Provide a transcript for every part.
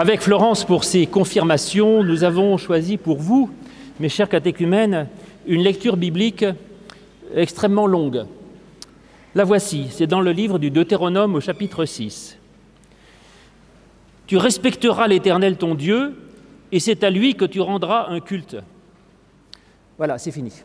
Avec Florence, pour ces confirmations, nous avons choisi pour vous, mes chers catéchumènes, une lecture biblique extrêmement longue. La voici, c'est dans le livre du Deutéronome au chapitre 6. « Tu respecteras l'Éternel ton Dieu, et c'est à lui que tu rendras un culte. » Voilà, c'est fini.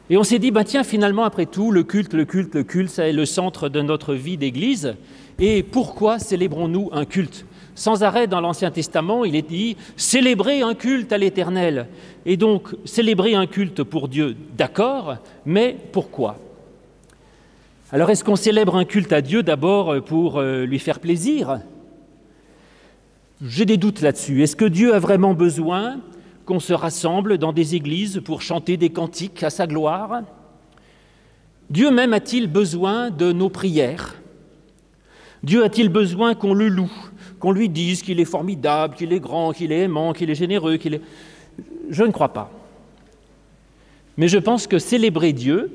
Et on s'est dit, tiens, finalement, après tout, le culte, ça est le centre de notre vie d'Église. Et pourquoi célébrons-nous un culte ? Sans arrêt, dans l'Ancien Testament, il est dit « célébrer un culte à l'Éternel ». Et donc, célébrer un culte pour Dieu, d'accord, mais pourquoi ? Alors, est-ce qu'on célèbre un culte à Dieu d'abord pour lui faire plaisir ? J'ai des doutes là-dessus. Est-ce que Dieu a vraiment besoin qu'on se rassemble dans des églises pour chanter des cantiques à sa gloire ? Dieu même a-t-il besoin de nos prières ? Dieu a-t-il besoin qu'on le loue, qu'on lui dise qu'il est formidable, qu'il est grand, qu'il est aimant, qu'il est généreux, qu'il est... Je ne crois pas. Mais je pense que célébrer Dieu,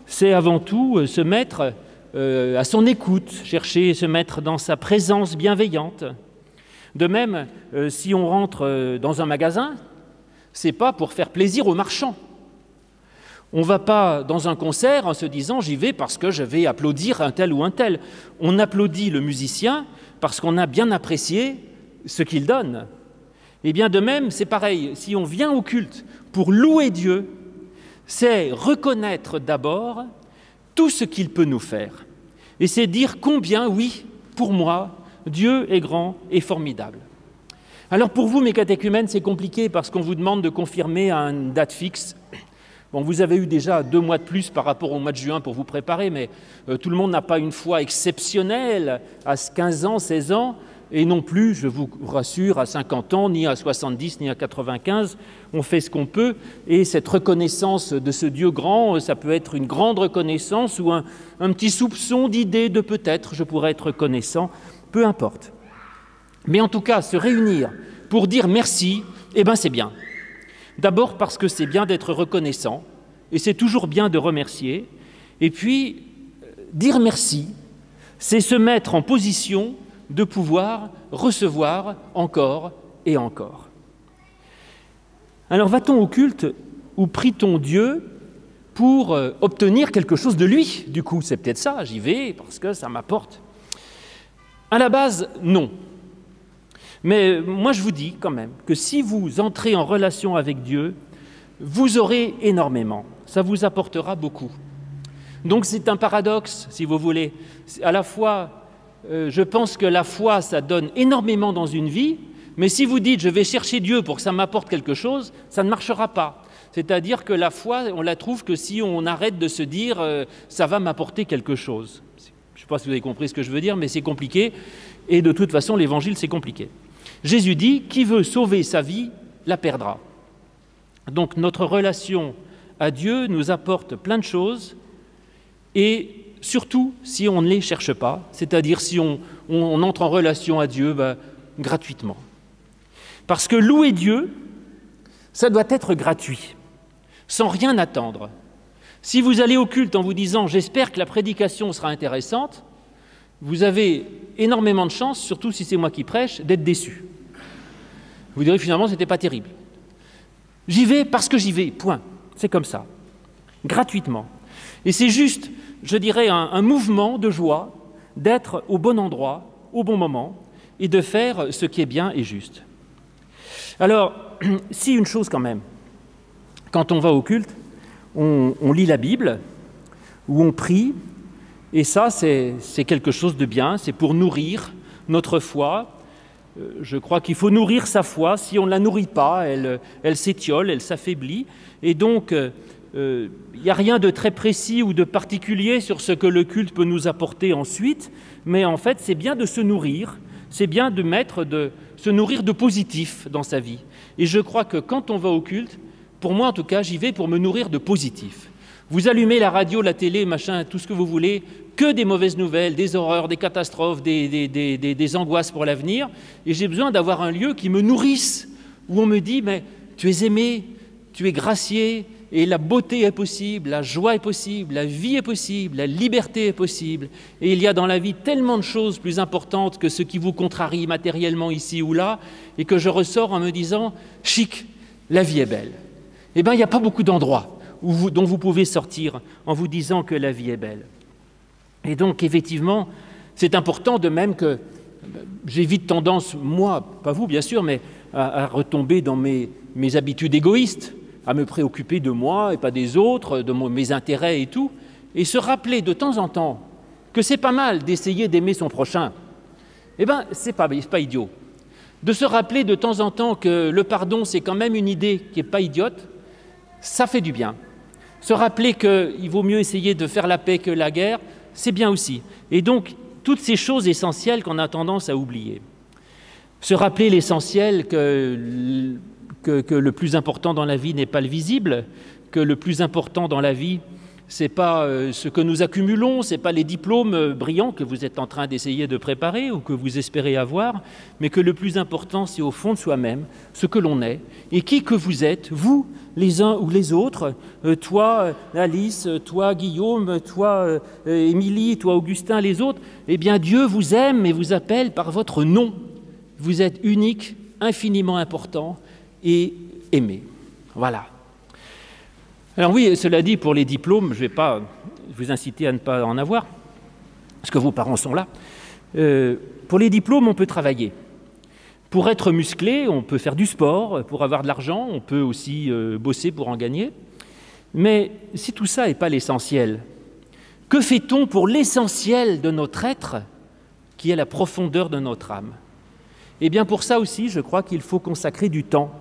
c'est avant tout se mettre à son écoute, chercher se mettre dans sa présence bienveillante. De même, si on rentre dans un magasin, ce n'est pas pour faire plaisir aux marchands. On ne va pas dans un concert en se disant « j'y vais parce que je vais applaudir un tel ou un tel ». On applaudit le musicien parce qu'on a bien apprécié ce qu'il donne. Et bien de même, c'est pareil, si on vient au culte pour louer Dieu, c'est reconnaître d'abord tout ce qu'il peut nous faire. Et c'est dire combien, oui, pour moi, Dieu est grand et formidable. Alors pour vous, mes catéchumènes, c'est compliqué parce qu'on vous demande de confirmer à une date fixe. Bon, vous avez eu déjà 2 mois de plus par rapport au mois de juin pour vous préparer, mais tout le monde n'a pas une foi exceptionnelle à 15 ans, 16 ans, et non plus, je vous rassure, à 50 ans, ni à 70, ni à 95. On fait ce qu'on peut, et cette reconnaissance de ce Dieu grand, ça peut être une grande reconnaissance ou un petit soupçon d'idée de peut-être je pourrais être reconnaissant, peu importe. Mais en tout cas, se réunir pour dire merci, c'est bien. D'abord parce que c'est bien d'être reconnaissant, et c'est toujours bien de remercier. Et puis, dire merci, c'est se mettre en position de pouvoir recevoir encore et encore. Alors, va-t-on au culte ou prie-t-on Dieu pour obtenir quelque chose de lui ? Du coup, c'est peut-être ça, j'y vais parce que ça m'apporte. À la base, non. Mais moi, je vous dis quand même que si vous entrez en relation avec Dieu, vous aurez énormément. Ça vous apportera beaucoup. Donc, c'est un paradoxe, si vous voulez. À la fois, je pense que la foi, ça donne énormément dans une vie, mais si vous dites « je vais chercher Dieu pour que ça m'apporte quelque chose », ça ne marchera pas. C'est-à-dire que la foi, on la trouve que si on arrête de se dire « ça va m'apporter quelque chose ». Je ne sais pas si vous avez compris ce que je veux dire, mais c'est compliqué. Et de toute façon, l'Évangile, c'est compliqué. Jésus dit « qui veut sauver sa vie, la perdra ». Donc notre relation à Dieu nous apporte plein de choses, et surtout si on ne les cherche pas, c'est-à-dire si on entre en relation à Dieu gratuitement. Parce que louer Dieu, ça doit être gratuit, sans rien attendre. Si vous allez au culte en vous disant « j'espère que la prédication sera intéressante », vous avez énormément de chances, surtout si c'est moi qui prêche, d'être déçu. Vous direz finalement, ce n'était pas terrible. J'y vais parce que j'y vais, point. C'est comme ça, gratuitement. Et c'est juste, je dirais, un mouvement de joie d'être au bon endroit, au bon moment, et de faire ce qui est bien et juste. Alors, si une chose quand même, quand on va au culte, on lit la Bible, ou on prie, et ça, c'est quelque chose de bien, c'est pour nourrir notre foi. Je crois qu'il faut nourrir sa foi. Si on ne la nourrit pas, elle s'étiole, elle s'affaiblit. Et donc, il n'y a rien de très précis ou de particulier sur ce que le culte peut nous apporter ensuite, mais en fait, c'est bien de se nourrir, c'est bien de se nourrir de positif dans sa vie. Et je crois que quand on va au culte, pour moi en tout cas, j'y vais pour me nourrir de positif. Vous allumez la radio, la télé, machin, tout ce que vous voulez, que des mauvaises nouvelles, des horreurs, des catastrophes, des angoisses pour l'avenir. Et j'ai besoin d'avoir un lieu qui me nourrisse, où on me dit « mais tu es aimé, tu es gracié, et la beauté est possible, la joie est possible, la vie est possible, la liberté est possible. Et il y a dans la vie tellement de choses plus importantes que ce qui vous contrarie matériellement ici ou là, et que je ressors en me disant « chic, la vie est belle ». Eh bien, il n'y a pas beaucoup d'endroits dont vous pouvez sortir en vous disant que la vie est belle. Et donc, effectivement, c'est important de même que j'ai vite tendance, moi, pas vous bien sûr, mais à retomber dans mes habitudes égoïstes, à me préoccuper de moi et pas des autres, de mes intérêts et tout, et se rappeler de temps en temps que c'est pas mal d'essayer d'aimer son prochain. Eh bien, c'est pas idiot. De se rappeler de temps en temps que le pardon, c'est quand même une idée qui n'est pas idiote, ça fait du bien. Se rappeler qu'il vaut mieux essayer de faire la paix que la guerre, c'est bien aussi. Et donc, toutes ces choses essentielles qu'on a tendance à oublier. Se rappeler l'essentiel que le plus important dans la vie n'est pas le visible, que le plus important dans la vie, ce n'est pas ce que nous accumulons, ce n'est pas les diplômes brillants que vous êtes en train d'essayer de préparer ou que vous espérez avoir, mais que le plus important, c'est au fond de soi-même, ce que l'on est, et qui que vous êtes, vous, les uns ou les autres, toi, Alice, toi, Guillaume, toi, Émilie, toi, Augustin, les autres, eh bien, Dieu vous aime et vous appelle par votre nom. Vous êtes unique, infiniment important et aimé. Voilà. Alors oui, cela dit, pour les diplômes, je ne vais pas vous inciter à ne pas en avoir, parce que vos parents sont là. Pour les diplômes, on peut travailler. Pour être musclé, on peut faire du sport. Pour avoir de l'argent, on peut aussi bosser pour en gagner. Mais si tout ça n'est pas l'essentiel, que fait-on pour l'essentiel de notre être, qui est la profondeur de notre âme ? Eh bien, pour ça aussi, je crois qu'il faut consacrer du temps.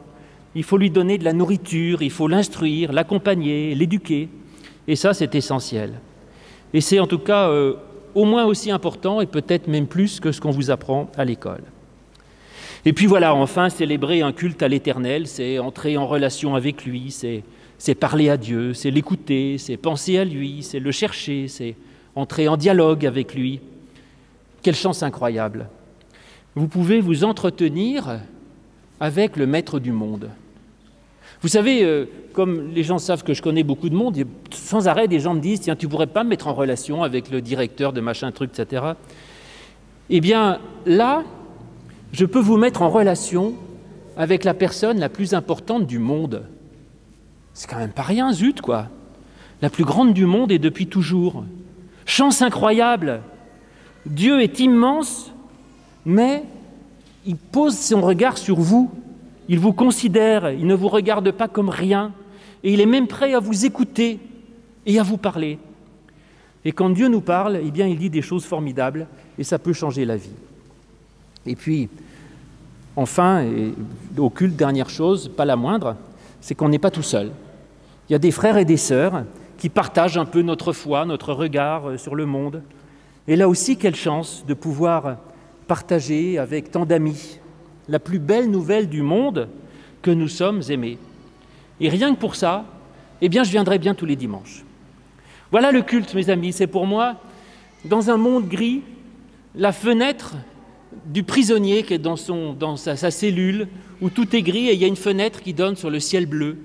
Il faut lui donner de la nourriture, il faut l'instruire, l'accompagner, l'éduquer. Et ça, c'est essentiel. Et c'est en tout cas au moins aussi important et peut-être même plus que ce qu'on vous apprend à l'école. Et puis voilà, enfin, célébrer un culte à l'Éternel, c'est entrer en relation avec lui, c'est parler à Dieu, c'est l'écouter, c'est penser à lui, c'est le chercher, c'est entrer en dialogue avec lui. Quelle chance incroyable! Vous pouvez vous entretenir avec le maître du monde. Vous savez, comme les gens savent que je connais beaucoup de monde, sans arrêt des gens me disent « Tiens, tu ne pourrais pas me mettre en relation avec le directeur de machin truc, etc. » Eh bien, là, je peux vous mettre en relation avec la personne la plus importante du monde. C'est quand même pas rien, zut, quoi. La plus grande du monde et depuis toujours. Chance incroyable. Dieu est immense, mais il pose son regard sur vous. Il vous considère, il ne vous regarde pas comme rien, et il est même prêt à vous écouter et à vous parler. Et quand Dieu nous parle, eh bien, il dit des choses formidables, et ça peut changer la vie. Et puis, enfin, et au culte, dernière chose, pas la moindre, c'est qu'on n'est pas tout seul. Il y a des frères et des sœurs qui partagent un peu notre foi, notre regard sur le monde. Et là aussi, quelle chance de pouvoir partager avec tant d'amis la plus belle nouvelle du monde, que nous sommes aimés. Et rien que pour ça, eh bien, je viendrai bien tous les dimanches. Voilà le culte, mes amis, c'est pour moi, dans un monde gris, la fenêtre du prisonnier qui est dans sa cellule, où tout est gris et il y a une fenêtre qui donne sur le ciel bleu.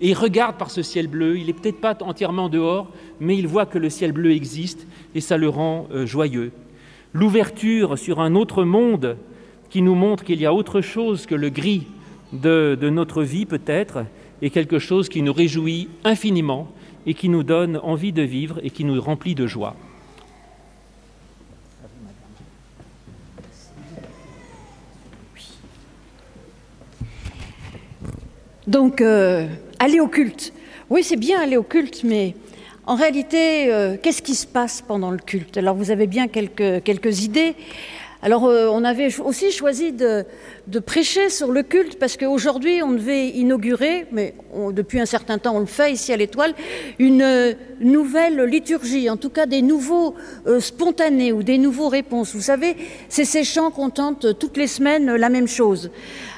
Et il regarde par ce ciel bleu, il n'est peut-être pas entièrement dehors, mais il voit que le ciel bleu existe et ça le rend joyeux. L'ouverture sur un autre monde qui nous montre qu'il y a autre chose que le gris de notre vie peut-être, et quelque chose qui nous réjouit infiniment et qui nous donne envie de vivre et qui nous remplit de joie. Donc, aller au culte. Oui, c'est bien aller au culte, mais en réalité, qu'est-ce qui se passe pendant le culte? Alors, vous avez bien quelques idées. Alors, on avait aussi choisi de prêcher sur le culte parce qu'aujourd'hui, on devait inaugurer, mais depuis un certain temps, on le fait ici à l'Étoile, une nouvelle liturgie, en tout cas des nouveaux spontanés ou des nouveaux réponses. Vous savez, c'est ces chants qu'on tente toutes les semaines la même chose.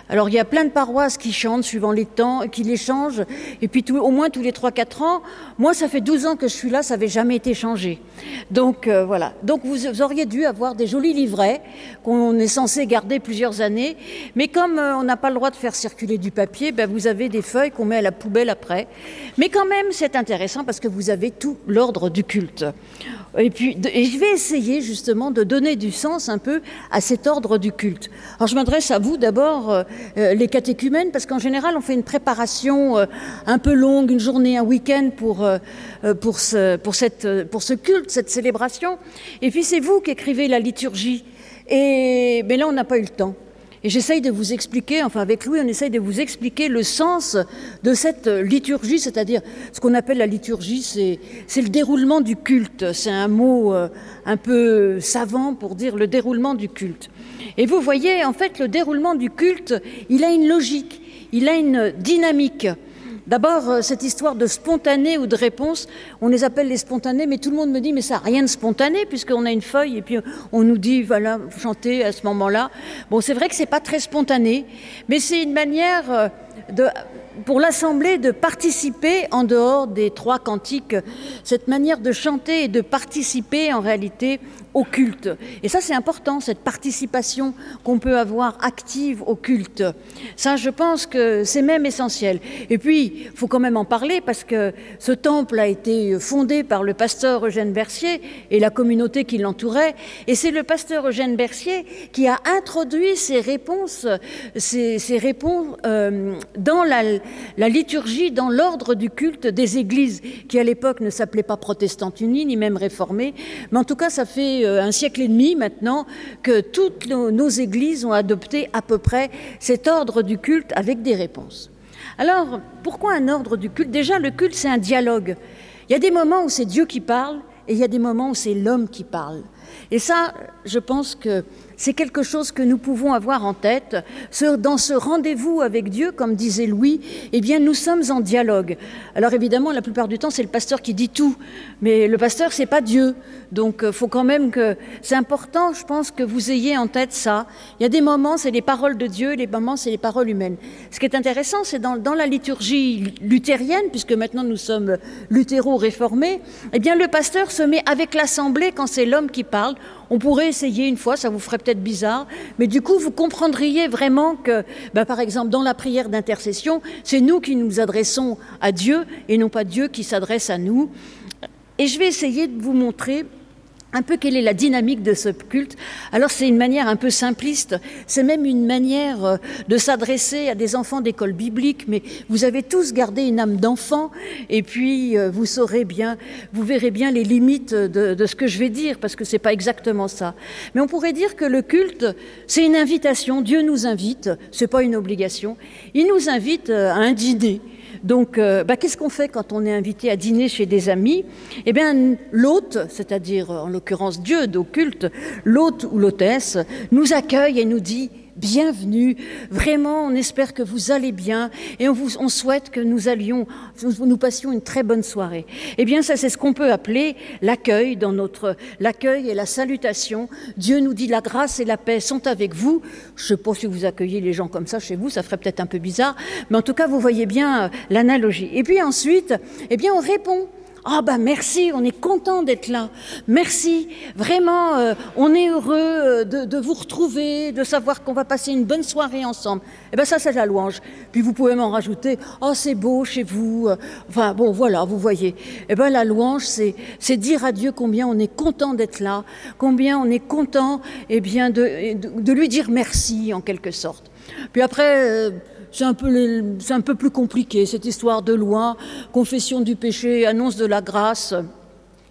Alors, il y a plein de paroisses qui chantent suivant les temps, qui les changent, et puis au moins tous les 3-4 ans. Moi, ça fait 12 ans que je suis là, ça n'avait jamais été changé. Donc, voilà. Donc, vous auriez dû avoir des jolis livrets qu'on est censé garder plusieurs années Mais comme on n'a pas le droit de faire circuler du papier, ben vous avez des feuilles qu'on met à la poubelle après. Mais quand même, c'est intéressant parce que vous avez tout l'ordre du culte. Et je vais essayer justement de donner du sens un peu à cet ordre du culte. Alors je m'adresse à vous d'abord, les catéchumènes, parce qu'en général on fait une préparation un peu longue, une journée, un week-end pour ce culte, cette célébration. Et puis c'est vous qui écrivez la liturgie. Mais là on n'a pas eu le temps. Et j'essaye de vous expliquer, enfin avec Louis, on essaye de vous expliquer le sens de cette liturgie, c'est-à-dire ce qu'on appelle la liturgie, c'est le déroulement du culte. C'est un mot un peu savant pour dire le déroulement du culte. Et vous voyez, en fait, le déroulement du culte, il a une logique, il a une dynamique. D'abord, cette histoire de spontané ou de réponse, on les appelle les spontanés, mais tout le monde me dit, mais ça n'a rien de spontané, puisqu'on a une feuille et puis on nous dit, voilà, chantez à ce moment-là. Bon, c'est vrai que c'est pas très spontané, mais c'est une manière pour l'Assemblée de participer en dehors des 3 cantiques, cette manière de chanter et de participer en réalité au culte. Et ça, c'est important, cette participation qu'on peut avoir active au culte. Ça, je pense que c'est même essentiel. Et puis, il faut quand même en parler parce que ce temple a été fondé par le pasteur Eugène Bercier et la communauté qui l'entourait. Et c'est le pasteur Eugène Bercier qui a introduit ces réponses dans la liturgie, dans l'ordre du culte des églises, qui à l'époque ne s'appelaient pas protestantes unies, ni même réformées. Mais en tout cas, ça fait un siècle et demi maintenant que toutes nos églises ont adopté à peu près cet ordre du culte avec des réponses. Alors, pourquoi un ordre du culte? Déjà, le culte, c'est un dialogue. Il y a des moments où c'est Dieu qui parle et il y a des moments où c'est l'homme qui parle. Et ça, je pense que c'est quelque chose que nous pouvons avoir en tête. Dans ce rendez-vous avec Dieu, comme disait Louis, eh bien, nous sommes en dialogue. Alors évidemment, la plupart du temps, c'est le pasteur qui dit tout. Mais le pasteur, c'est pas Dieu. Donc, il faut quand même que... C'est important, je pense, que vous ayez en tête ça. Il y a des moments, c'est les paroles de Dieu, et les moments, c'est les paroles humaines. Ce qui est intéressant, c'est dans la liturgie luthérienne, puisque maintenant nous sommes luthéro-réformés, eh bien, le pasteur se met avec l'assemblée quand c'est l'homme qui parle. On pourrait essayer une fois, ça vous ferait peut-être bizarre, mais du coup, vous comprendriez vraiment que, par exemple, dans la prière d'intercession, c'est nous qui nous adressons à Dieu et non pas Dieu qui s'adresse à nous. Et je vais essayer de vous montrer un peu quelle est la dynamique de ce culte. Alors c'est une manière un peu simpliste, c'est même une manière de s'adresser à des enfants d'école biblique, mais vous avez tous gardé une âme d'enfant et puis vous verrez bien les limites de ce que je vais dire, parce que c'est pas exactement ça. Mais on pourrait dire que le culte, c'est une invitation, Dieu nous invite, c'est pas une obligation, il nous invite à un dîner. Donc, qu'est-ce qu'on fait quand on est invité à dîner chez des amis? Eh bien, l'hôte, c'est-à-dire en l'occurrence Dieu au culte, l'hôte ou l'hôtesse, nous accueille et nous dit « Bienvenue, vraiment, on espère que vous allez bien et on souhaite que nous passions une très bonne soirée. » Eh bien, ça, c'est ce qu'on peut appeler l'accueil l'accueil et la salutation. Dieu nous dit « La grâce et la paix sont avec vous ». Je ne sais pas si vous accueillez les gens comme ça chez vous, ça ferait peut-être un peu bizarre, mais en tout cas, vous voyez bien l'analogie. Et puis ensuite, eh bien, on répond. Ah merci, on est content d'être là. Merci, vraiment, on est heureux de vous retrouver, de savoir qu'on va passer une bonne soirée ensemble. Eh bien ça, c'est la louange. Puis vous pouvez m'en rajouter, oh c'est beau chez vous. Enfin bon, voilà, vous voyez. Eh bien la louange, c'est dire à Dieu combien on est content d'être là, combien on est content, eh bien, de lui dire merci en quelque sorte. Puis après... c'est un peu plus compliqué, cette histoire de loi, confession du péché, annonce de la grâce,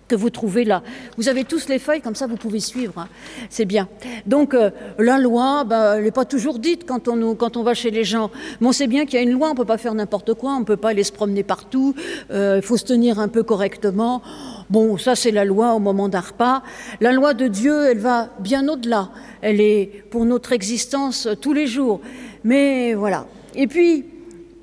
que vous trouvez là. Vous avez tous les feuilles, comme ça vous pouvez suivre, hein. C'est bien. Donc la loi, elle n'est pas toujours dite quand on va chez les gens. Mais on sait bien qu'il y a une loi, on ne peut pas faire n'importe quoi, on ne peut pas aller se promener partout, il faut se tenir un peu correctement. Bon, ça c'est la loi au moment d'un repas. La loi de Dieu, elle va bien au-delà. Elle est pour notre existence tous les jours. Mais voilà. Et puis,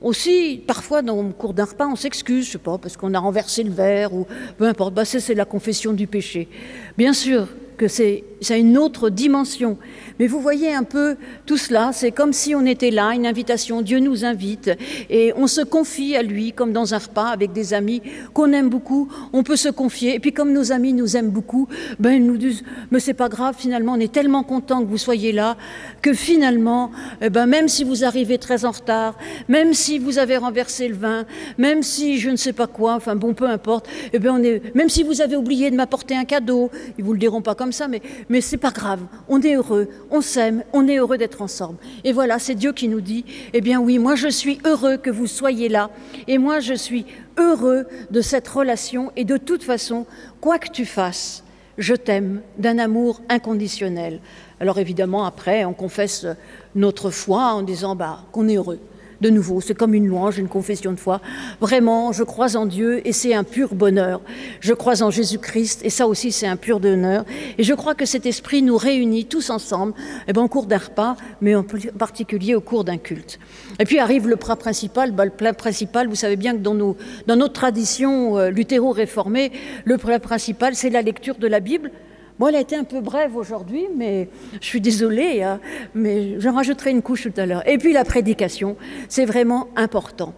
aussi, parfois, dans le cours d'un repas, on s'excuse, je sais pas, parce qu'on a renversé le verre, ou peu importe, ça c'est la confession du péché. Bien sûr, que ça a une autre dimension. Mais vous voyez un peu tout cela, c'est comme si on était là, une invitation, Dieu nous invite et on se confie à lui comme dans un repas avec des amis qu'on aime beaucoup, on peut se confier. Et puis comme nos amis nous aiment beaucoup, ben ils nous disent mais c'est pas grave, finalement on est tellement content que vous soyez là que finalement, même si vous arrivez très en retard, même si vous avez renversé le vin, même si je ne sais pas quoi, enfin bon peu importe, même si vous avez oublié de m'apporter un cadeau, ils vous le diront pas comme ça, mais c'est pas grave, on est heureux, on s'aime, on est heureux d'être ensemble. Et voilà, c'est Dieu qui nous dit, eh bien oui, moi je suis heureux que vous soyez là, et moi je suis heureux de cette relation, et de toute façon, quoi que tu fasses, je t'aime d'un amour inconditionnel. Alors évidemment, après, on confesse notre foi en disant qu'on est heureux. De nouveau, c'est comme une louange, une confession de foi. Vraiment, je crois en Dieu et c'est un pur bonheur. Je crois en Jésus-Christ et ça aussi c'est un pur bonheur. Et je crois que cet esprit nous réunit tous ensemble au cours d'un repas, mais en particulier au cours d'un culte. Et puis arrive le plat principal. Le plat principal, vous savez bien que dans notre tradition luthéro-réformée, le plat principal c'est la lecture de la Bible. Bon, elle a été un peu brève aujourd'hui, mais je suis désolée, hein, mais j'en rajouterai une couche tout à l'heure. Et puis la prédication, c'est vraiment important.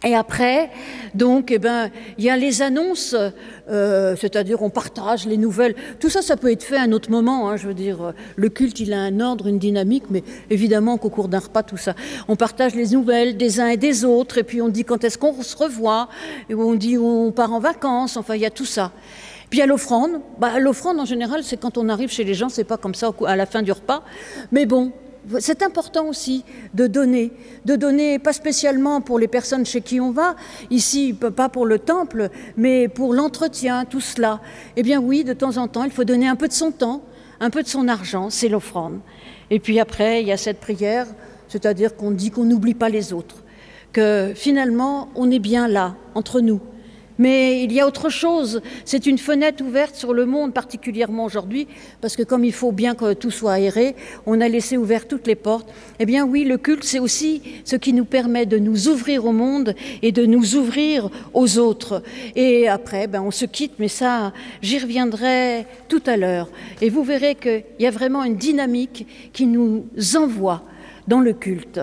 Et après, donc, il y a les annonces, c'est-à-dire on partage les nouvelles. Tout ça, ça peut être fait à un autre moment. Hein, je veux dire, le culte, il a un ordre, une dynamique, mais évidemment qu'au cours d'un repas, tout ça, on partage les nouvelles des uns et des autres. Et puis on dit quand est-ce qu'on se revoit, et on dit on part en vacances. Enfin, il y a tout ça. Puis à l'offrande, l'offrande en général c'est quand on arrive chez les gens, c'est pas comme ça à la fin du repas, mais bon, c'est important aussi de donner pas spécialement pour les personnes chez qui on va, ici pas pour le temple, mais pour l'entretien, tout cela. Eh bien oui, de temps en temps, il faut donner un peu de son temps, un peu de son argent, c'est l'offrande. Et puis après, il y a cette prière, c'est-à-dire qu'on dit qu'on n'oublie pas les autres, que finalement on est bien là, entre nous. Mais il y a autre chose, c'est une fenêtre ouverte sur le monde, particulièrement aujourd'hui, parce que comme il faut bien que tout soit aéré, on a laissé ouvertes toutes les portes. Eh bien oui, le culte, c'est aussi ce qui nous permet de nous ouvrir au monde et de nous ouvrir aux autres. Et après, on se quitte, mais ça, j'y reviendrai tout à l'heure. Et vous verrez qu'il y a vraiment une dynamique qui nous envoie dans le culte.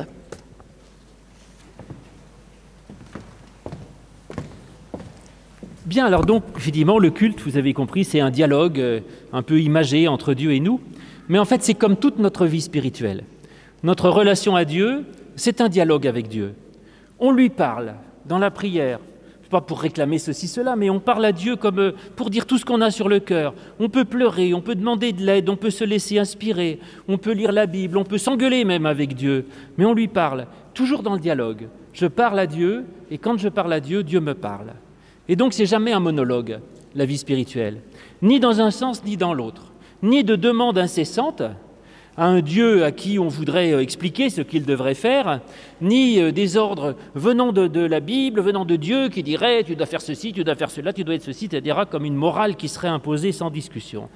Bien, alors donc, effectivement, le culte, vous avez compris, c'est un dialogue un peu imagé entre Dieu et nous. Mais en fait, c'est comme toute notre vie spirituelle. Notre relation à Dieu, c'est un dialogue avec Dieu. On lui parle dans la prière, pas pour réclamer ceci, cela, mais on parle à Dieu comme pour dire tout ce qu'on a sur le cœur. On peut pleurer, on peut demander de l'aide, on peut se laisser inspirer, on peut lire la Bible, on peut s'engueuler même avec Dieu. Mais on lui parle, toujours dans le dialogue. Je parle à Dieu, et quand je parle à Dieu, Dieu me parle. Et donc, c'est jamais un monologue, la vie spirituelle, ni dans un sens, ni dans l'autre, ni de demande incessante à un Dieu à qui on voudrait expliquer ce qu'il devrait faire, ni des ordres venant de la Bible, venant de Dieu, qui dirait « tu dois faire ceci, tu dois faire cela, tu dois être ceci », etc., comme une morale qui serait imposée sans discussion.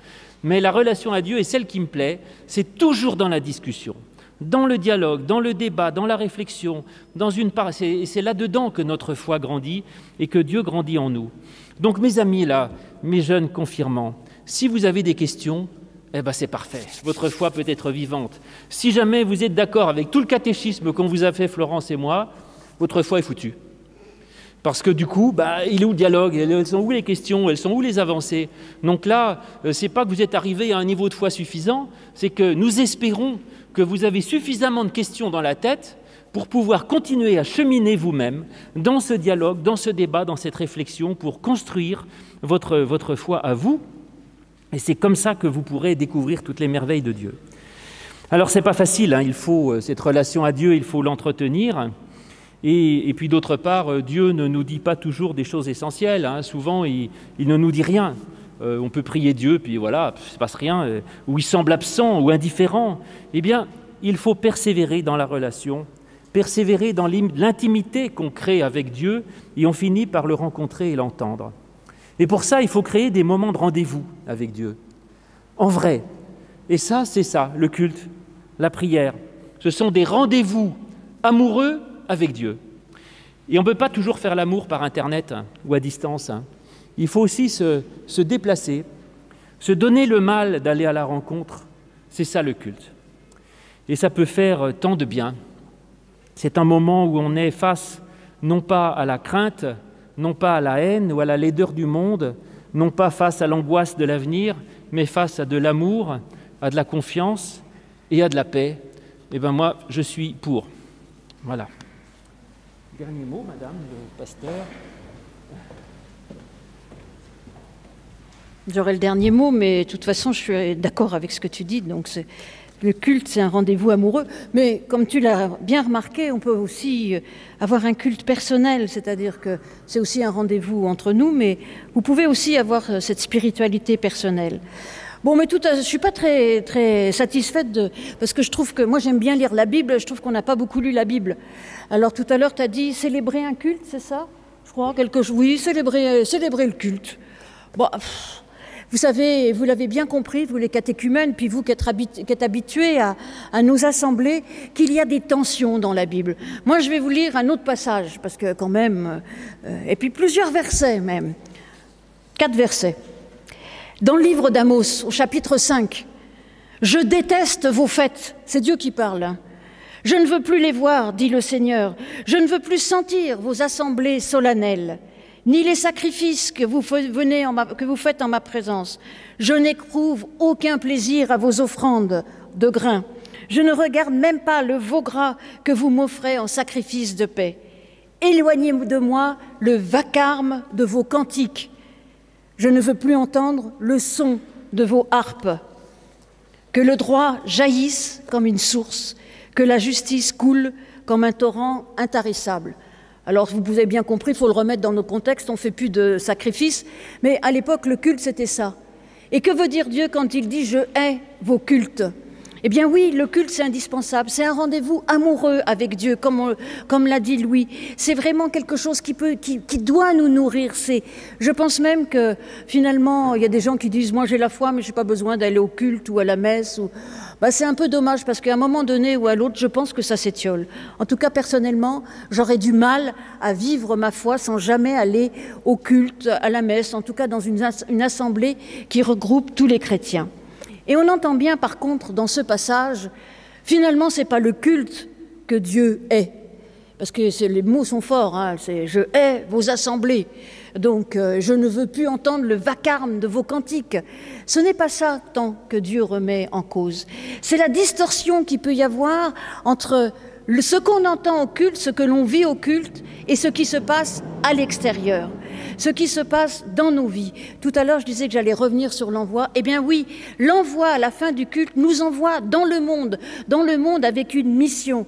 Mais la relation à Dieu est celle qui me plaît, c'est toujours dans la discussion, dans le dialogue, dans le débat, dans la réflexion, c'est là-dedans que notre foi grandit et que Dieu grandit en nous. Donc mes amis là, mes jeunes confirmants, si vous avez des questions, c'est parfait, votre foi peut être vivante. Si jamais vous êtes d'accord avec tout le catéchisme qu'on vous a fait Florence et moi, votre foi est foutue. Parce que du coup, il est où le dialogue? Elles sont où les questions? Elles sont où les avancées? Donc là, c'est pas que vous êtes arrivé à un niveau de foi suffisant, c'est que nous espérons que vous avez suffisamment de questions dans la tête pour pouvoir continuer à cheminer vous-même dans ce dialogue, dans ce débat, dans cette réflexion, pour construire votre foi à vous. Et c'est comme ça que vous pourrez découvrir toutes les merveilles de Dieu. Alors, c'est pas facile, il faut cette relation à Dieu, il faut l'entretenir. Et puis d'autre part, Dieu ne nous dit pas toujours des choses essentielles. Souvent, il ne nous dit rien. On peut prier Dieu, puis voilà, il ne se passe rien, ou il semble absent ou indifférent. Eh bien, il faut persévérer dans la relation, persévérer dans l'intimité qu'on crée avec Dieu, et on finit par le rencontrer et l'entendre. Et pour ça, il faut créer des moments de rendez-vous avec Dieu, en vrai. Et ça, c'est ça, le culte, la prière. Ce sont des rendez-vous amoureux avec Dieu. Et on ne peut pas toujours faire l'amour par Internet ou à distance. Il faut aussi se déplacer, Se donner le mal d'aller à la rencontre, c'est ça le culte. Et ça peut faire tant de bien. C'est un moment où on est face non pas à la crainte, non pas à la haine ou à la laideur du monde, non pas face à l'angoisse de l'avenir, mais face à de l'amour, à de la confiance et à de la paix. Eh bien moi, je suis pour. Voilà. Dernier mot, Madame le pasteur. J'aurai le dernier mot, mais de toute façon, je suis d'accord avec ce que tu dis. Donc, le culte, c'est un rendez-vous amoureux. Mais comme tu l'as bien remarqué, on peut aussi avoir un culte personnel, c'est-à-dire que c'est aussi un rendez-vous entre nous, mais vous pouvez aussi avoir cette spiritualité personnelle. Bon, mais je ne suis pas très satisfaite parce que je trouve que, moi j'aime bien lire la Bible, je trouve qu'on n'a pas beaucoup lu la Bible. Alors tout à l'heure, tu as dit célébrer un culte, c'est ça? Je crois, oui, célébrer le culte. Bon, vous savez, vous l'avez bien compris, vous les catéchumènes, puis vous qui êtes habitués à nos assemblées, qu'il y a des tensions dans la Bible. Moi, je vais vous lire un autre passage, parce que quand même, et puis plusieurs versets même, 4 versets. Dans le livre d'Amos, au chapitre 5, « Je déteste vos fêtes », c'est Dieu qui parle, hein. « Je ne veux plus les voir, dit le Seigneur, je ne veux plus sentir vos assemblées solennelles, ni les sacrifices que vous faites en ma présence. Je n'éprouve aucun plaisir à vos offrandes de grains. Je ne regarde même pas le veau gras que vous m'offrez en sacrifice de paix. Éloignez de moi le vacarme de vos cantiques. Je ne veux plus entendre le son de vos harpes. Que le droit jaillisse comme une source, que la justice coule comme un torrent intarissable. » Alors, vous avez bien compris, il faut le remettre dans nos contextes, on ne fait plus de sacrifices, mais à l'époque, le culte, c'était ça. Et que veut dire Dieu quand il dit « je hais vos cultes » ? Eh bien oui, le culte, c'est indispensable, c'est un rendez-vous amoureux avec Dieu, comme l'a dit Louis. C'est vraiment quelque chose qui doit nous nourrir. Je pense même que, finalement, il y a des gens qui disent « moi j'ai la foi, mais je n'ai pas besoin d'aller au culte ou à la messe ». C'est un peu dommage, parce qu'à un moment donné ou à l'autre, je pense que ça s'étiole. En tout cas, personnellement, j'aurais du mal à vivre ma foi sans jamais aller au culte, à la messe, en tout cas dans une assemblée qui regroupe tous les chrétiens. Et on entend bien, par contre, dans ce passage, finalement, ce n'est pas le culte que Dieu hait. Parce que les mots sont forts, hein, c'est « je hais vos assemblées ». Donc, je ne veux plus entendre le vacarme de vos cantiques. Ce n'est pas ça tant que Dieu remet en cause. C'est la distorsion qu'il peut y avoir entre ce qu'on entend au culte, ce que l'on vit au culte, et ce qui se passe à l'extérieur, ce qui se passe dans nos vies. Tout à l'heure, je disais que j'allais revenir sur l'envoi. Eh bien oui, l'envoi à la fin du culte nous envoie dans le monde avec une mission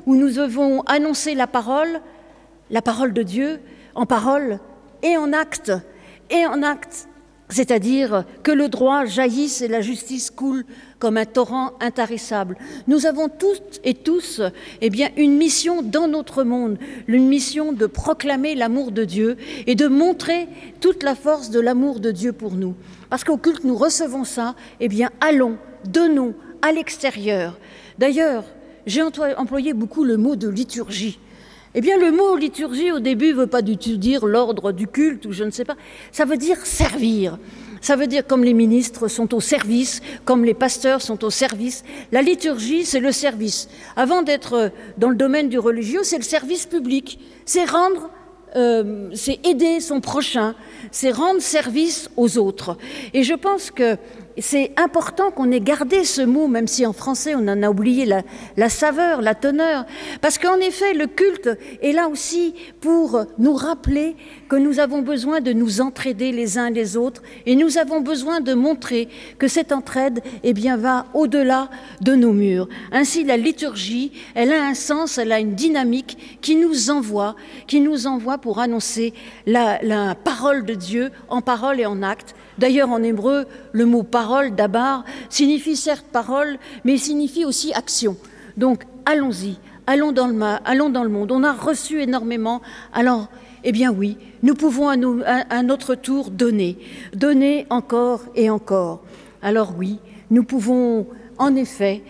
où nous devons annoncer la parole de Dieu, en parole et en acte, c'est-à-dire que le droit jaillisse et la justice coule comme un torrent intarissable. Nous avons toutes et tous une mission dans notre monde, une mission de proclamer l'amour de Dieu et de montrer toute la force de l'amour de Dieu pour nous. Parce qu'au culte, nous recevons ça, allons, donnons à l'extérieur. D'ailleurs, j'ai employé beaucoup le mot de liturgie. Le mot liturgie, au début, ne veut pas du tout dire l'ordre du culte, ou je ne sais pas. Ça veut dire servir. Ça veut dire comme les ministres sont au service, comme les pasteurs sont au service. La liturgie, c'est le service. Avant d'être dans le domaine du religieux, c'est le service public. C'est c'est aider son prochain, c'est rendre service aux autres. Et je pense que c'est important qu'on ait gardé ce mot, même si en français on en a oublié la saveur, la teneur, parce qu'en effet le culte est là aussi pour nous rappeler que nous avons besoin de nous entraider les uns les autres, et nous avons besoin de montrer que cette entraide va au-delà de nos murs. Ainsi la liturgie, elle a un sens, elle a une dynamique qui nous envoie pour annoncer la parole de Dieu en parole et en acte. D'ailleurs, en hébreu, le mot « parole », dabar, signifie certes « parole », mais il signifie aussi « action ». Donc, allons-y, allons dans le monde. On a reçu énormément, alors, oui, nous pouvons à notre tour donner encore et encore. Alors oui, nous pouvons en effet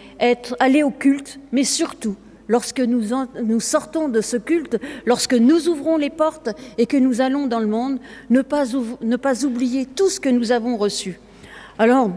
aller au culte, mais surtout lorsque nous sortons de ce culte, lorsque nous ouvrons les portes et que nous allons dans le monde, ne pas oublier tout ce que nous avons reçu. Alors,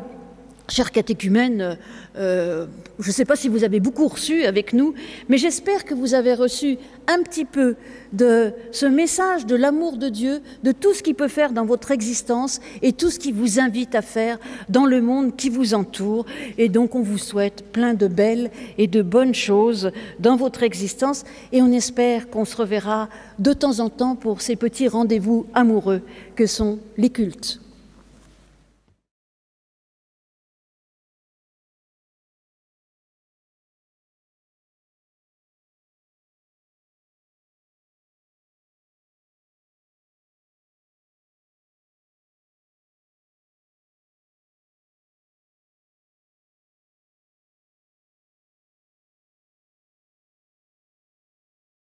chers catéchumènes, je ne sais pas si vous avez beaucoup reçu avec nous, mais j'espère que vous avez reçu un petit peu de ce message de l'amour de Dieu, de tout ce qu'il peut faire dans votre existence et tout ce qu'il vous invite à faire dans le monde qui vous entoure. Et donc on vous souhaite plein de belles et de bonnes choses dans votre existence et on espère qu'on se reverra de temps en temps pour ces petits rendez-vous amoureux que sont les cultes.